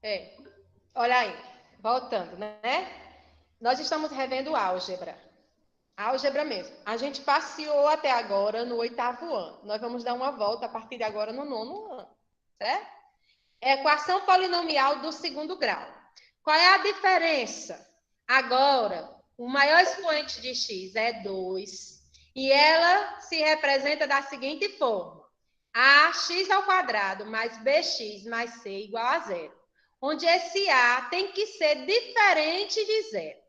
É. Olha aí, voltando, né? Nós estamos revendo álgebra. Álgebra mesmo. A gente passeou até agora no 8º ano. Nós vamos dar uma volta a partir de agora no 9º ano, certo? Equação polinomial do 2º grau. Qual é a diferença? Agora, o maior expoente de x é 2 e ela se representa da seguinte forma: ax² mais bx mais c igual a zero, onde esse a tem que ser diferente de zero.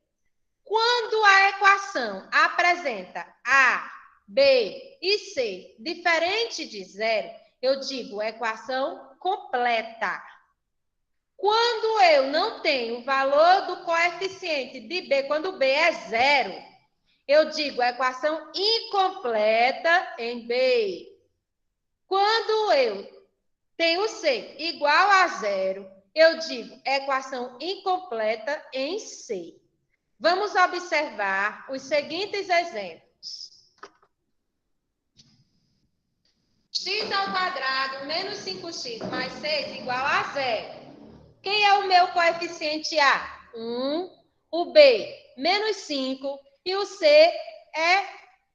Quando a equação apresenta a, b e c diferente de zero, eu digo equação completa. Quando eu não tenho o valor do coeficiente de b, quando b é zero, eu digo equação incompleta em b. Quando eu tenho c igual a zero, eu digo equação incompleta em c. Vamos observar os seguintes exemplos. x² menos 5x mais 6 igual a zero. Quem é o meu coeficiente A? 1. O B, menos 5. E o C é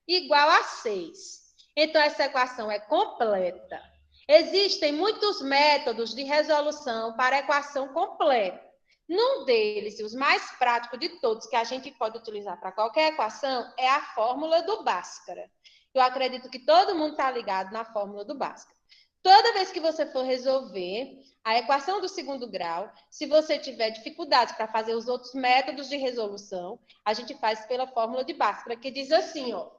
igual a 6. Então, essa equação é completa. Existem muitos métodos de resolução para a equação completa. Num deles, e os mais práticos de todos que a gente pode utilizar para qualquer equação, é a fórmula do Bhaskara. Eu acredito que todo mundo está ligado na fórmula do Bhaskara. Toda vez que você for resolver a equação do 2º grau, se você tiver dificuldades para fazer os outros métodos de resolução, a gente faz pela fórmula de Bhaskara, que diz assim, ó: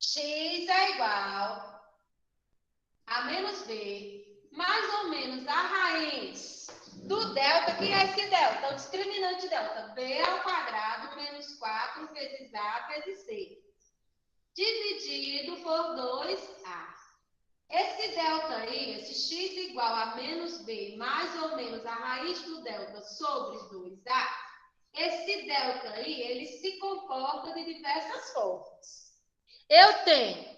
x é igual a menos b, mais ou menos a raiz do delta, que é esse delta, o discriminante delta, b² menos 4 vezes a vezes c, dividido por 2a. Esse delta aí, esse x igual a menos b, mais ou menos a raiz do delta sobre 2a, esse delta aí, ele se comporta de diversas formas. Eu tenho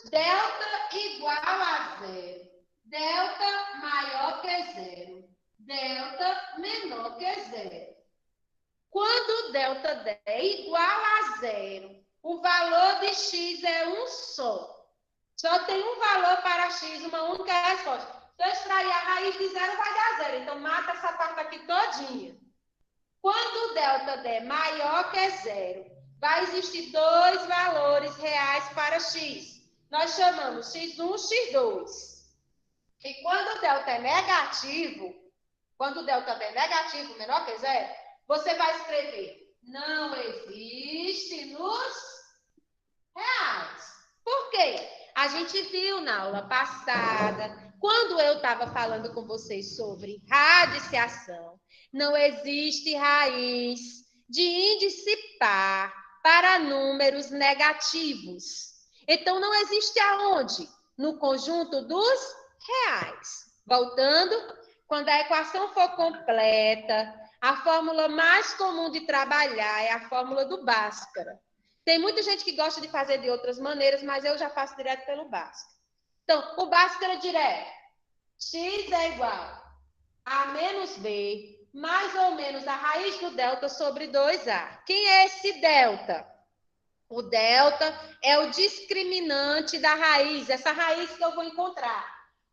delta igual a zero, delta maior que zero, delta menor que zero. Quando o delta é igual a zero, o valor de x é um só. Só tem um valor para x, uma única resposta. Se eu extrair a raiz de zero, vai dar zero. Então, mata essa parte aqui todinha. Quando o delta é maior que zero, vai existir dois valores reais para x. Nós chamamos x1, x2. E quando o delta é negativo, menor que zero, você vai escrever: não existe nos reais. Por quê? A gente viu na aula passada, quando eu estava falando com vocês sobre radiciação, não existe raiz de índice par para números negativos. Então, não existe aonde? No conjunto dos reais. Voltando, quando a equação for completa, a fórmula mais comum de trabalhar é a fórmula do Bhaskara. Tem muita gente que gosta de fazer de outras maneiras, mas eu já faço direto pelo Bhaskara. Então, o Bhaskara direto. X é igual a menos b, mais ou menos a raiz do delta sobre 2a. Quem é esse delta? O delta é o discriminante da raiz, essa raiz que eu vou encontrar.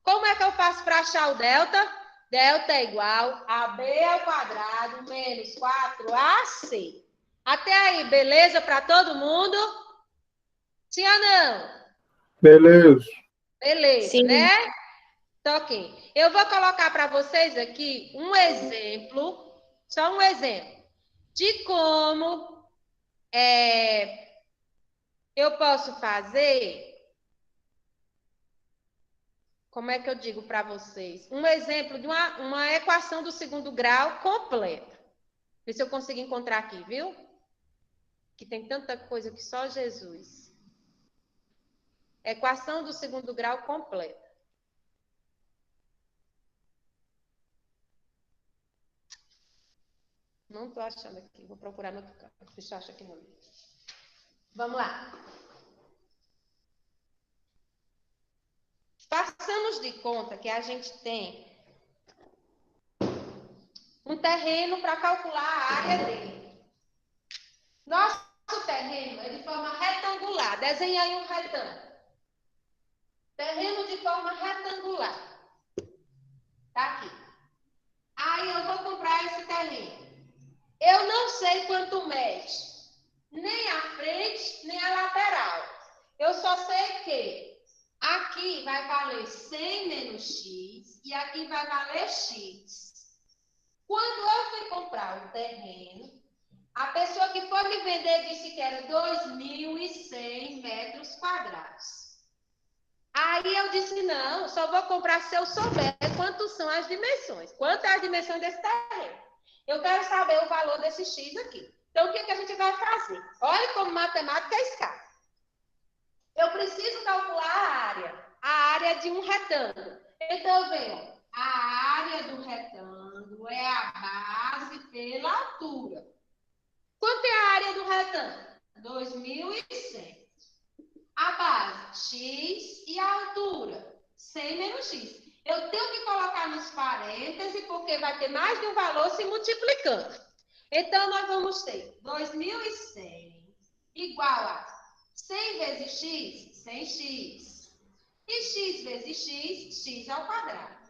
Como é que eu faço para achar o delta? Delta é igual a b² menos 4ac. Até aí, beleza para todo mundo? Sim ou não? Beleza. Beleza, Sim. né? Então, ok. Eu vou colocar para vocês aqui um exemplo, só um exemplo, de como eu posso fazer. Como é que eu digo para vocês? Um exemplo de uma equação do 2º grau completa. Vê se eu consigo encontrar aqui, viu? Que tem tanta coisa que só Jesus. Equação do 2º grau completa. Não estou achando aqui. Vou procurar no outro canto. Deixa eu achar aqui no livro. Vamos lá. Façamos de conta que a gente tem um terreno para calcular a área dele. Nosso terreno é de forma retangular. Desenha aí um retângulo. Terreno de forma retangular. Tá aqui. Aí eu vou comprar esse terreno. Eu não sei quanto mede, nem a frente, nem a lateral. Eu só sei que aqui vai valer 100 menos x e aqui vai valer x. Quando eu fui comprar o terreno, a pessoa que foi me vender disse que era 2.100 metros quadrados. Aí eu disse, não, só vou comprar se eu souber quantas são as dimensões. Quanto é a dimensão desse terreno? Eu quero saber o valor desse X aqui. Então, o que a gente vai fazer? Olha como matemática é escassa. Eu preciso calcular a área de um retângulo. Então, eu venho, a área do retângulo é a base pela altura. Quanto é a área do retângulo? 2.100. A base, x, e a altura, 100 menos x. Eu tenho que colocar nos parênteses, porque vai ter mais de um valor se multiplicando. Então, nós vamos ter 2.100 igual a 100 vezes x, 100x. E x vezes x, x ao quadrado.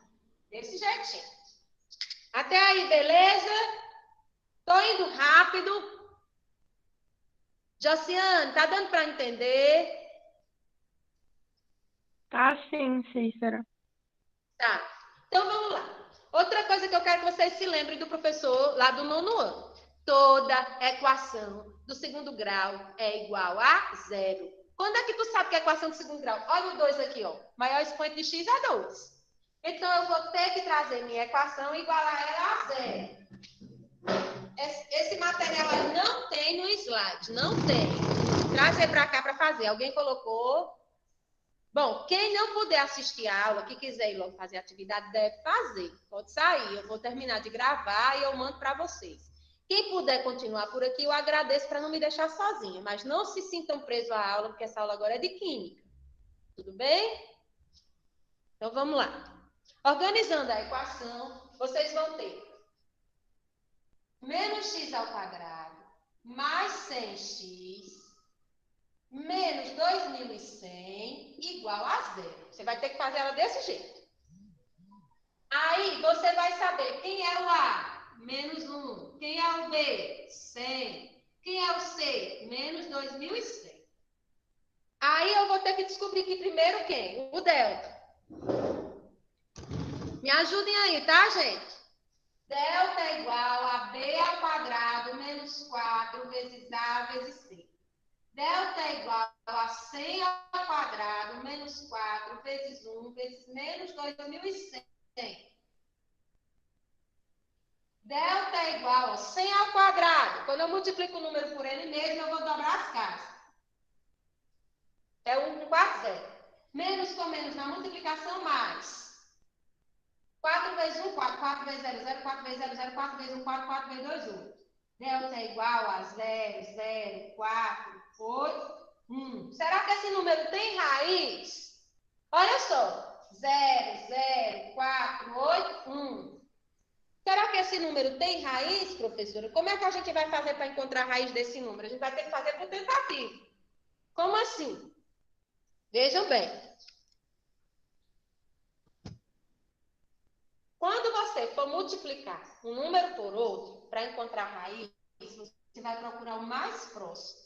Desse jeitinho. Até aí, beleza? Tô indo rápido. Josiane, tá dando para entender? Tá sim, Cícera. Tá. Então vamos lá. Outra coisa que eu quero que vocês se lembrem do professor lá do 9º ano. Toda equação do segundo grau é igual a zero. Quando é que tu sabe que é equação do segundo grau? Olha o 2 aqui, ó. Maior expoente de x é 2. Então eu vou ter que trazer minha equação e igualar ela a zero. Esse material aí não tem no slide, não tem. Trazer para cá para fazer. Alguém colocou? Bom, quem não puder assistir a aula, que quiser ir logo fazer a atividade, deve fazer. Pode sair, eu vou terminar de gravar e eu mando para vocês. Quem puder continuar por aqui, eu agradeço para não me deixar sozinha, mas não se sintam presos à aula, porque essa aula agora é de química. Tudo bem? Então vamos lá. Organizando a equação, vocês vão ter menos x ao quadrado mais 100x menos 2.100 igual a zero. Você vai ter que fazer ela desse jeito. Aí você vai saber quem é o A, menos 1. Quem é o B, 100. Quem é o C, menos 2.100. Aí eu vou ter que descobrir aqui primeiro quem? O delta. Me ajudem aí, tá, gente? Delta é igual a B ao quadrado menos 4 vezes A vezes C. Delta é igual a 100 ao quadrado menos 4 vezes 1 vezes menos 2.100. Delta é igual a 100 ao quadrado. Quando eu multiplico o número por ele mesmo, eu vou dobrar as casas. É 1 4, 0. Menos com menos na multiplicação, mais. 4 vezes 1, 4. 4 vezes 0, 0. 4 vezes 0, 0. 4 vezes 1, 4. 4 vezes 2, 1. Delta é igual a 0, 0, 4, 8, 1. Será que esse número tem raiz? Olha só. 0, 0, 4, 8, 1. Será que esse número tem raiz, professora? Como é que a gente vai fazer para encontrar a raiz desse número? A gente vai ter que fazer por tentativa. Como assim? Vejam bem. Quando você for multiplicar um número por outro, para encontrar a raiz, você vai procurar o mais próximo.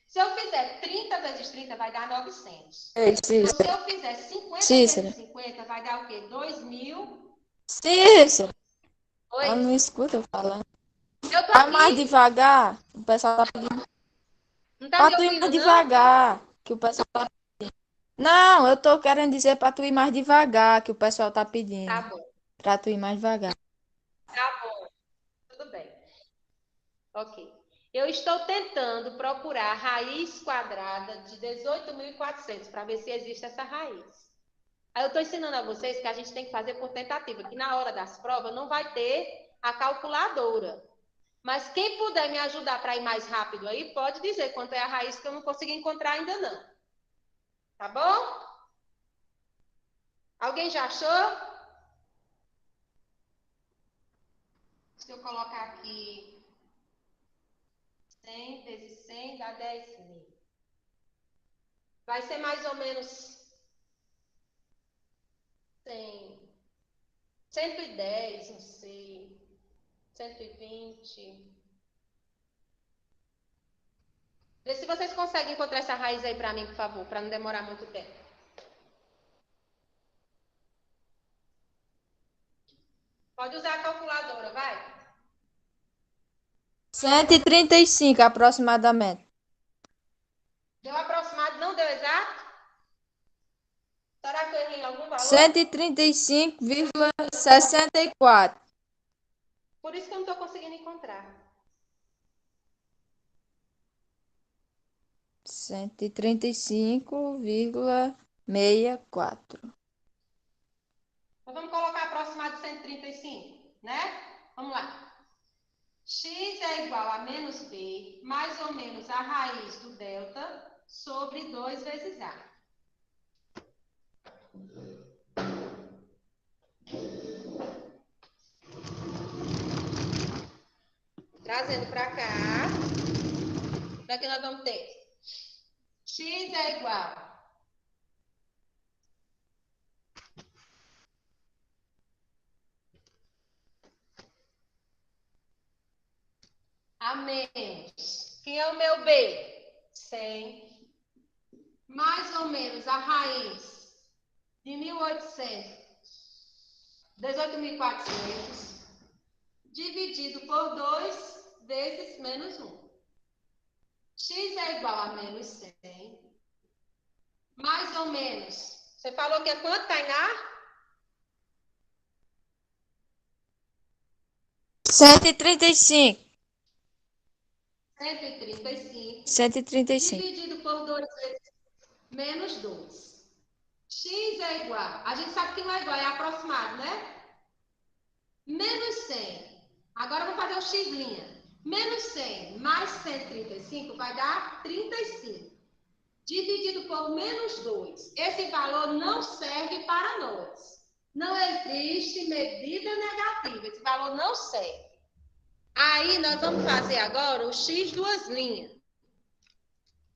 Se eu fizer 30 vezes 30, vai dar 900. Ei, Então, se Cícera. eu fizer 50 Cícera. vezes 50, vai dar o quê? 2.000. Cícera. Ela Oi? não escuta eu falando. Eu tô Vai mais aqui. devagar. O pessoal tá pedindo. Não tá Pra me tu ir mais ouvindo, não? devagar. Que o pessoal tá pedindo. Não, eu tô querendo dizer pra tu ir mais devagar. Que o pessoal tá Tá pedindo. bom. Pra tu ir mais devagar. Tá bom. Tudo bem. Ok. Eu estou tentando procurar a raiz quadrada de 18.400 para ver se existe essa raiz. Aí eu estou ensinando a vocês que a gente tem que fazer por tentativa, que na hora das provas não vai ter a calculadora. Mas quem puder me ajudar para ir mais rápido aí, pode dizer quanto é a raiz que eu não consegui encontrar ainda não. Tá bom? Alguém já achou? Se eu colocar aqui 100 vezes 100 dá 10.000. Vai ser mais ou menos 100, 110, não sei, 120. Vê se vocês conseguem encontrar essa raiz aí para mim, por favor, para não demorar muito tempo. Pode usar a calculadora, vai. 135 aproximadamente. Deu aproximado, não deu exato? Será que eu errei algum valor? 135,64. Por isso que eu não estou conseguindo encontrar. 135,64. Então, vamos colocar aproximado de 135, né? Vamos lá. X é igual a menos B, mais ou menos a raiz do delta, sobre 2 vezes A. Trazendo para cá. Daqui nós vamos ter X é igual a menos. Quem é o meu B? 100. Mais ou menos a raiz de 18.400 dividido por 2 vezes menos 1. X é igual a menos 100. Mais ou menos. Você falou que é quanto, Tainá? 135. 135. 135. Dividido por 2 vezes menos 2. X é igual. A gente sabe que não é igual, é aproximado, né? Menos 100. Agora eu vou fazer o x'. Menos 100 mais 135 vai dar 35. Dividido por menos 2. Esse valor não serve para nós. Não existe medida negativa. Esse valor não serve. Aí, nós vamos fazer agora o x duas linhas.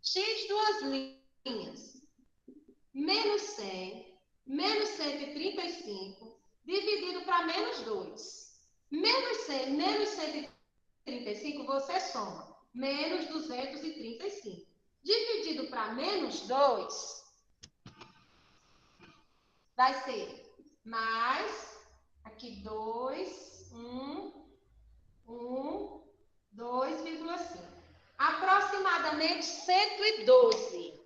X duas linhas. Menos 100, menos 135, dividido para menos 2. Menos 100, menos 135, você soma. Menos 235. Dividido para menos 2, vai ser mais, aqui 2, 2,5. Aproximadamente 112.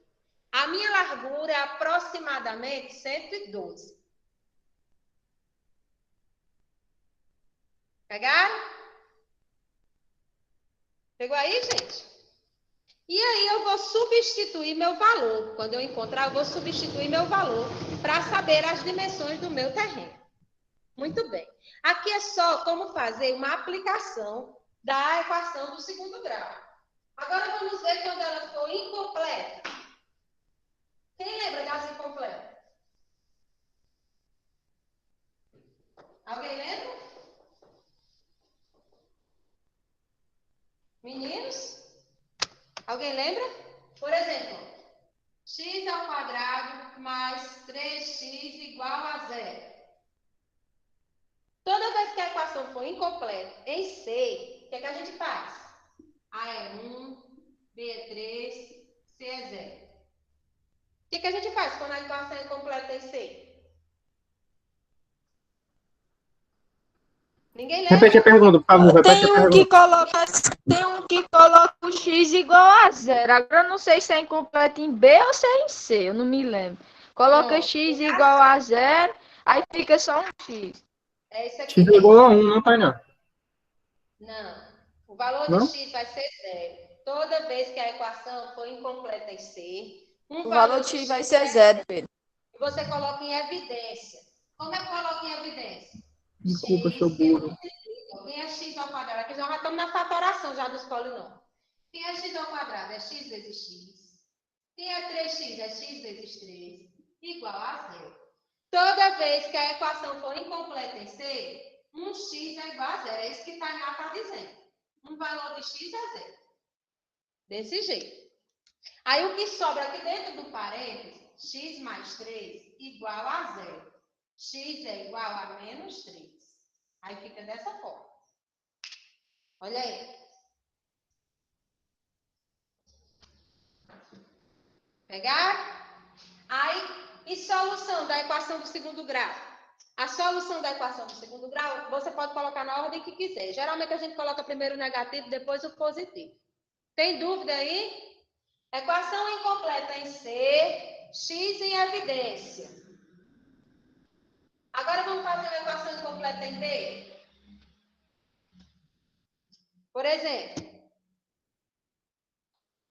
A minha largura é aproximadamente 112. Pegaram? Pegou aí, gente? E aí eu vou substituir meu valor. Quando eu encontrar, eu vou substituir meu valor para saber as dimensões do meu terreno. Muito bem. Aqui é só como fazer uma aplicação da equação do segundo grau. Agora vamos ver quando ela for incompleta. Quem lembra das incompletas? Alguém lembra? Meninos? Alguém lembra? Por exemplo, x ao quadrado mais 3x igual a 0. Toda vez que a equação for incompleta em C, o que a gente faz? A é 1, B é 3, C é 0. O que a gente faz quando a equação é incompleta em C? Ninguém Repete a lembra? pergunta, por favor. Repete a pergunta. Tem um que coloca o x igual a 0. Agora eu não sei se é incompleto em B ou se é em C, eu não me lembro. Coloca Pronto. x igual a 0, aí fica só um x. É isso aqui X é igual mesmo. a 1, não, Tainá? Não. O valor de Não? x vai ser 0. Toda vez que a equação for incompleta em C, um O valor valor de x vai ser 0, Pedro. você coloca em evidência. Como é que coloca em evidência? Desculpa, X sou que burro. quem é x ao quadrado? Aqui já estamos na fatoração já dos polinômios. Quem é x ao quadrado? É x vezes x. Quem é 3x? É x vezes 3. Igual a 0. Toda vez que a equação for incompleta em C, um x é igual a zero. É isso que a está dizendo. Um valor de x é zero. Desse jeito. Aí o que sobra aqui dentro do parênteses, x mais 3 igual a zero. X é igual a menos 3. Aí fica dessa forma. Olha aí. Pegaram? Aí, e solução da equação do segundo grau? A solução da equação do segundo grau, você pode colocar na ordem que quiser. Geralmente a gente coloca primeiro o negativo, depois o positivo. Tem dúvida aí? Equação incompleta em C, x em evidência. Agora vamos fazer uma equação incompleta em B. Por exemplo,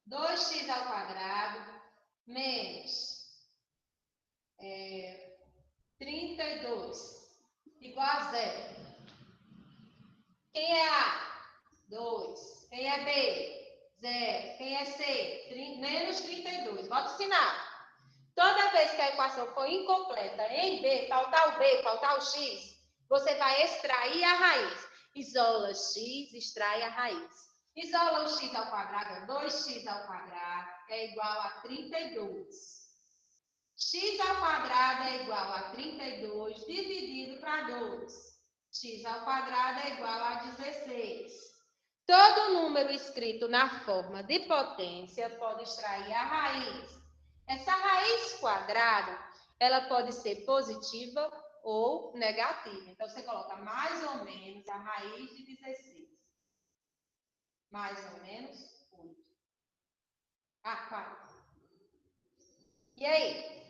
2x ao quadrado menos 32 igual a zero. Quem é A? 2. Quem é B? 0. Quem é C? Menos 32. Bota o sinal. Toda vez que a equação for incompleta em B, faltar o B, faltar o X, você vai extrair a raiz. Isola X, extrai a raiz. Isola o X ao quadrado, 2x ao quadrado é igual a 32. X ao quadrado é igual a 32 dividido para 2. X ao quadrado é igual a 16. Todo número escrito na forma de potência pode extrair a raiz. Essa raiz quadrada, ela pode ser positiva ou negativa. Então, você coloca mais ou menos a raiz de 16. Mais ou menos 8. Ah, 4. E aí?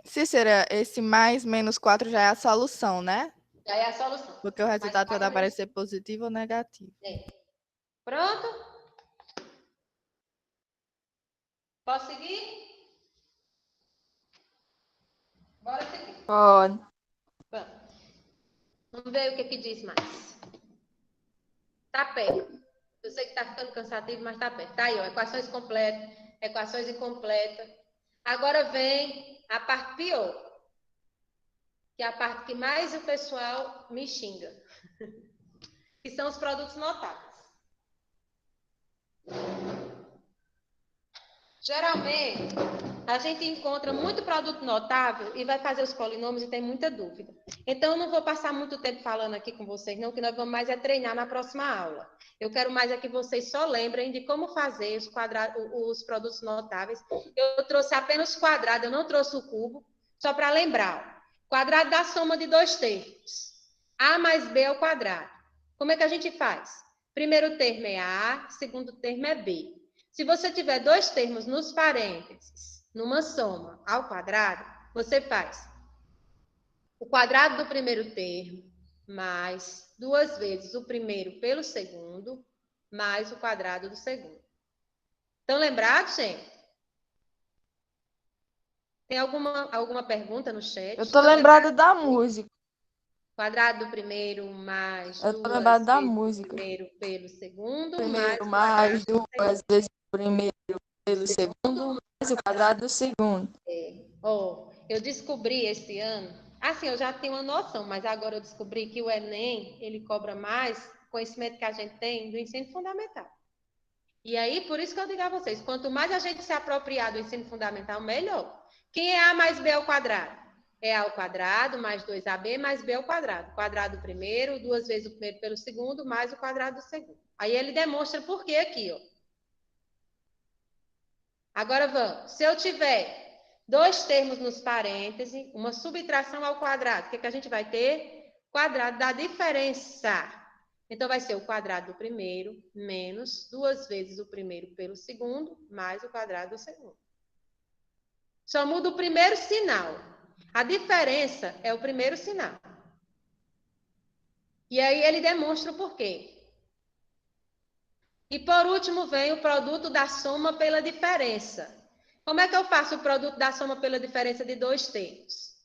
Cícera, esse mais menos 4 já é a solução, né? Já é a solução. Porque o resultado pode menos... aparecer positivo ou negativo. Pronto? Posso seguir? Bora seguir. Pode. Vamos ver o que diz mais. Tá perto. Eu sei que tá ficando cansativo, mas tá perto. Tá aí, ó, equações completas, equações incompletas. Agora vem a parte pior, que é a parte que mais o pessoal me xinga, que são os produtos notáveis. Geralmente, a gente encontra muito produto notável e vai fazer os polinômios e tem muita dúvida. Então, eu não vou passar muito tempo falando aqui com vocês, não, que nós vamos mais treinar na próxima aula. Eu quero mais que vocês só lembrem de como fazer os produtos notáveis. Eu trouxe apenas o quadrado, eu não trouxe o cubo, só para lembrar. Quadrado da soma de 2 termos. A mais B ao quadrado. Como é que a gente faz? Primeiro termo é A, segundo termo é B. Se você tiver 2 termos nos parênteses, numa soma ao quadrado, você faz o quadrado do primeiro termo mais 2 vezes o primeiro pelo segundo, mais o quadrado do segundo. Estão lembrados, gente? Tem alguma pergunta no chat? Eu tô lembrada da música. Quadrado do primeiro mais Eu tô 2 lembrada da vezes música. o primeiro pelo segundo, Primeiro mais o mais 2 vezes o primeiro pelo segundo, mais o quadrado do segundo. Eu descobri esse ano, assim, eu já tenho uma noção, mas agora eu descobri que o Enem, ele cobra mais conhecimento que a gente tem do ensino fundamental. E aí, por isso que eu digo a vocês, quanto mais a gente se apropriar do ensino fundamental, melhor. Quem é A mais B ao quadrado? É A ao quadrado mais 2AB mais B ao quadrado. Quadrado do primeiro, 2 vezes o primeiro pelo segundo, mais o quadrado do segundo. Aí ele demonstra por quê aqui, ó. Agora vamos. Se eu tiver 2 termos nos parênteses, uma subtração ao quadrado, o que a gente vai ter? Quadrado da diferença. Então, vai ser o quadrado do primeiro menos 2 vezes o primeiro pelo segundo, mais o quadrado do segundo. Só muda o primeiro sinal. A diferença é o primeiro sinal. E aí ele demonstra o porquê. E por último vem o produto da soma pela diferença. Como é que eu faço o produto da soma pela diferença de 2 termos?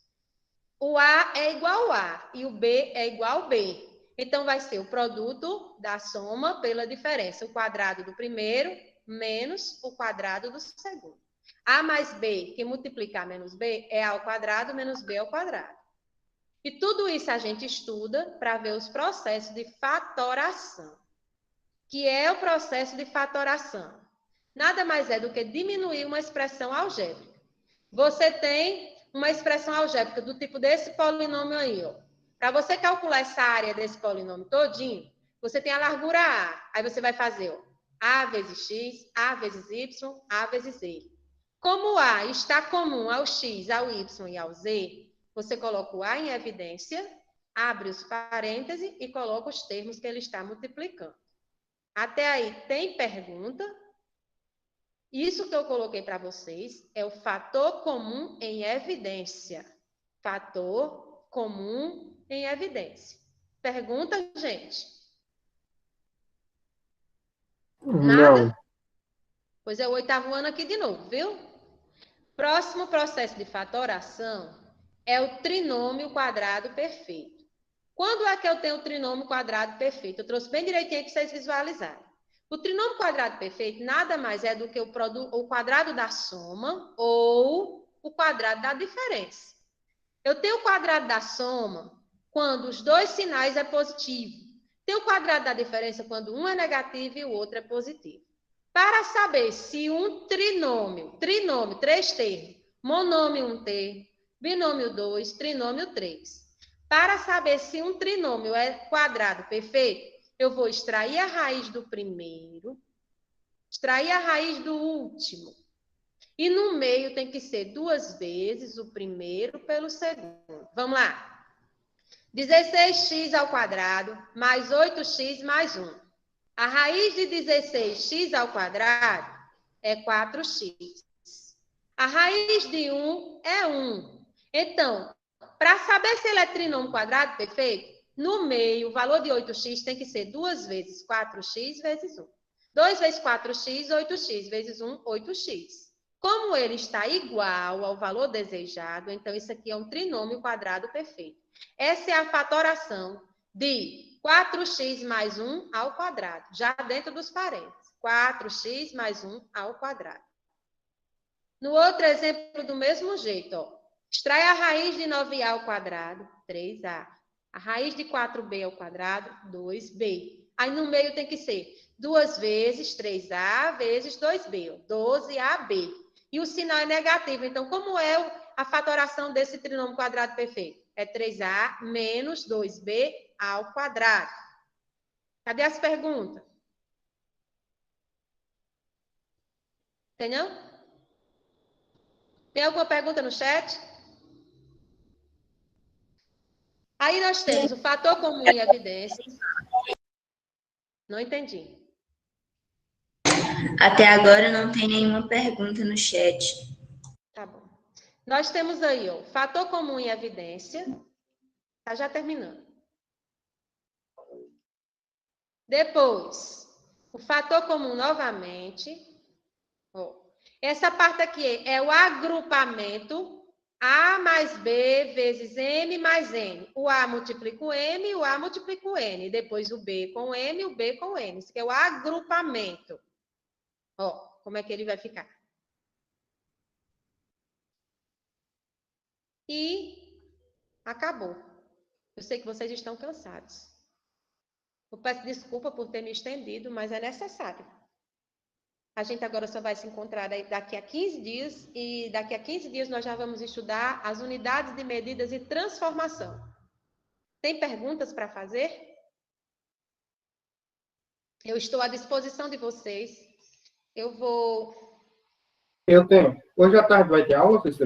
O A é igual a A e o B é igual a B. Então, vai ser o produto da soma pela diferença. O quadrado do primeiro menos o quadrado do segundo. A mais B, que multiplica A menos B, é A ao quadrado menos B ao quadrado. E tudo isso a gente estuda para ver os processos de fatoração. Que é o processo de fatoração? Nada mais é do que diminuir uma expressão algébrica. Você tem uma expressão algébrica do tipo desse polinômio aí, ó. Para você calcular essa área desse polinômio todinho, você tem a largura A. Aí você vai fazer, ó, A vezes X, A vezes Y, A vezes Z. Como A está comum ao X, ao Y e ao Z, você coloca o A em evidência, abre os parênteses e coloca os termos que ele está multiplicando. Até aí, tem pergunta? Isso que eu coloquei para vocês é o fator comum em evidência. Fator comum em evidência. Pergunta, gente? Nada? Não. Pois é o 8º ano aqui de novo, viu? Próximo processo de fatoração é o trinômio quadrado perfeito. Quando é que eu tenho o trinômio quadrado perfeito? Eu trouxe bem direitinho aqui para vocês visualizarem. O trinômio quadrado perfeito nada mais é do que o quadrado da soma ou o quadrado da diferença. Eu tenho o quadrado da soma quando os dois sinais é positivo. Tenho o quadrado da diferença quando um é negativo e o outro é positivo. Para saber se um trinômio, 3 termos, monômio 1 termo, binômio 2, trinômio 3. Para saber se um trinômio é quadrado perfeito, eu vou extrair a raiz do primeiro, extrair a raiz do último. E no meio tem que ser 2 vezes o primeiro pelo segundo. Vamos lá. 16x ao quadrado mais 8x mais 1. A raiz de 16x ao quadrado é 4x. A raiz de 1 é 1. Então, para saber se ele é trinômio quadrado perfeito, no meio, o valor de 8x tem que ser 2 vezes 4x vezes 1. 2 vezes 4x, 8x vezes 1, 8x. Como ele está igual ao valor desejado, então isso aqui é um trinômio quadrado perfeito. Essa é a fatoração de 4x mais 1 ao quadrado, já dentro dos parênteses. 4x mais 1 ao quadrado. No outro exemplo, do mesmo jeito, ó. Extrai a raiz de 9a ao quadrado, 3a. A raiz de 4b ao quadrado, 2b. Aí no meio tem que ser 2 vezes 3a vezes 2b, 12ab. E o sinal é negativo. Então, como é a fatoração desse trinômio quadrado perfeito? É 3a menos 2b ao quadrado. Cadê as perguntas? Entendeu? Tem alguma pergunta no chat? Aí nós temos o fator comum em evidência. Não entendi. Até agora não tem nenhuma pergunta no chat. Tá bom. Nós temos aí, ó, fator comum em evidência. Tá já terminando. Depois, o fator comum novamente. Ó. Essa parte aqui é o agrupamento A mais B vezes M mais N. O A multiplica o M, o A multiplica o N. Depois o B com o M, o B com o N. Isso aqui é o agrupamento. Ó, como é que ele vai ficar? E acabou. Eu sei que vocês estão cansados. Eu peço desculpa por ter me estendido, mas é necessário. A gente agora só vai se encontrar daqui a 15 dias, e daqui a 15 dias nós já vamos estudar as unidades de medidas e transformação. Tem perguntas para fazer? Eu estou à disposição de vocês. Eu tenho. Hoje à tarde vai ter aula, professor?